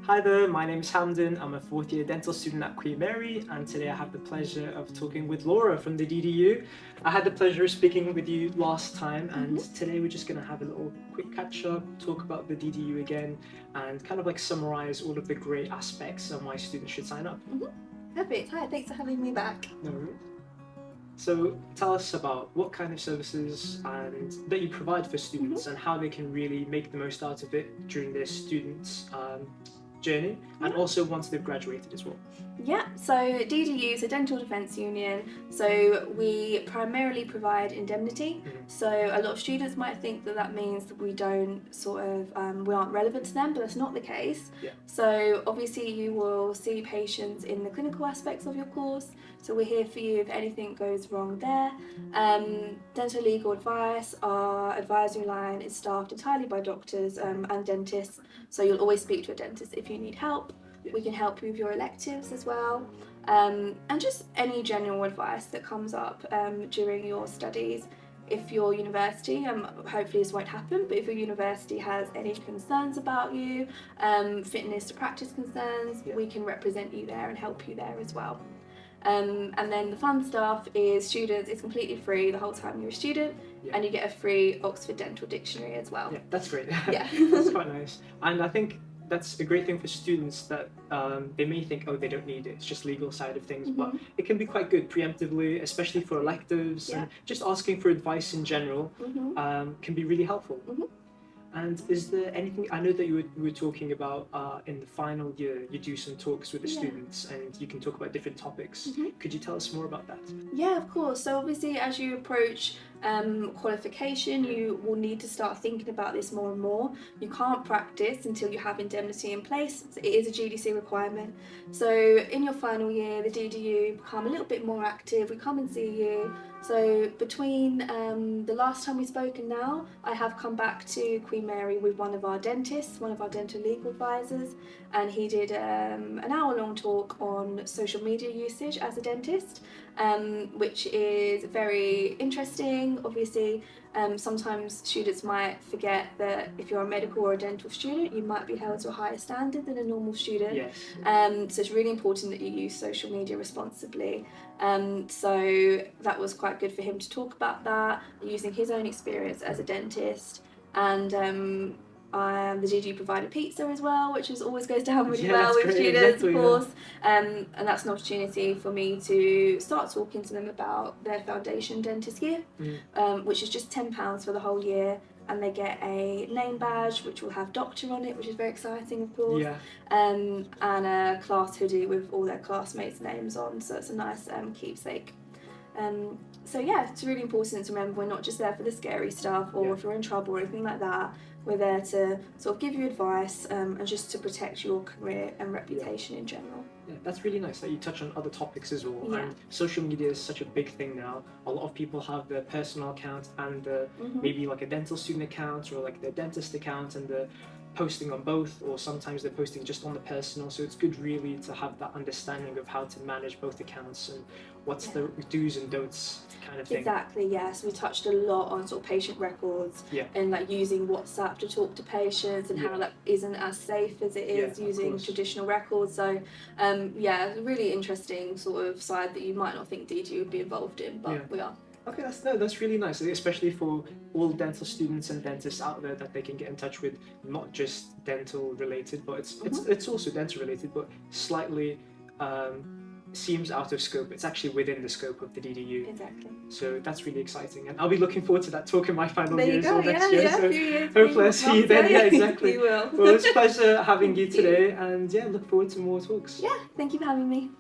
Hi there, my name is Hamden. I'm a fourth year dental student at Queen Mary, and today I have the pleasure of talking with Laura from the DDU. I had the pleasure of speaking with you last time, and today we're just going to have a little quick catch up, talk about the DDU again, and kind of like summarize all of the great aspects of why students should sign up. Perfect. Hi, thanks for having me back. No worries. So tell us about what kind of services and that you provide for students and how they can really make the most out of it during their students' journey and also once they've graduated as well. Yeah, so DDU is a dental defence union, so we primarily provide indemnity. So a lot of students might think that means that we don't we aren't relevant to them, but that's not the case. So obviously you will see patients in the clinical aspects of your course, so we're here for you if anything goes wrong there. Dental legal advice, our advisory line is staffed entirely by doctors and dentists, so you'll always speak to a dentist if you need help. We can help you with your electives as well, and just any general advice that comes up during your studies. If your university, hopefully this won't happen, but if your university has any concerns about you, fitness to practice concerns, we can represent you there and help you there as well. And then the fun stuff is students, it's completely free the whole time you're a student, and you get a free Oxford Dental Dictionary as well. Yeah, that's great. Yeah. That's quite nice. And I think that's a great thing for students that they may think, oh, they don't need it, it's just legal side of things, but it can be quite good preemptively, especially for electives, and just asking for advice in general can be really helpful. And is there anything, I know that you were talking about in the final year, you do some talks with the students and you can talk about different topics. Could you tell us more about that? Yeah, of course. So obviously as you approach qualification, you will need to start thinking about this more and more. You can't practice until you have indemnity in place. So it is a GDC requirement. So in your final year, the DDU become a little bit more active. We come and see you. So between the last time we spoke and now, I have come back to Queen Mary with one of our dentists, one of our dental legal advisors, and he did an hour-long talk on social media usage as a dentist, which is very interesting. Obviously, sometimes students might forget that if you're a medical or a dental student, you might be held to a higher standard than a normal student. So it's really important that you use social media responsibly. So that was quite good for him to talk about that, using his own experience as a dentist. And the DDU provided pizza as well, which always goes down really well with students, of course. And that's an opportunity for me to start talking to them about their foundation dentist year, which is just £10 for the whole year. And they get a name badge which will have doctor on it, which is very exciting, of course, and a class hoodie with all their classmates' names on, so it's a nice keepsake. So yeah, it's really important to remember we're not just there for the scary stuff or if you're in trouble or anything like that. We're there to sort of give you advice and just to protect your career and reputation in general. Yeah, that's really nice that you touch on other topics as well. And social media is such a big thing now. A lot of people have their personal account and maybe like a dental student account or like their dentist account, and they're posting on both, or sometimes they're posting just on the personal. So it's good really to have that understanding of how to manage both accounts and what's the do's and don'ts kind of thing. Exactly, yes. We touched a lot on sort of patient records and like using WhatsApp to talk to patients and how that isn't as safe as it is using traditional records. So it's a really interesting sort of side that you might not think DDU would be involved in, but we are. Okay, that's really nice, especially for all dental students and dentists out there, that they can get in touch with, not just dental related, but it's also dental related, but slightly seems out of scope. It's actually within the scope of the DDU. Exactly. So that's really exciting, and I'll be looking forward to that talk in my final year next year. So a few years, hopefully I'll see you then. Yeah, exactly. You will. Well, it's a pleasure having you today, and look forward to more talks. Yeah, thank you for having me.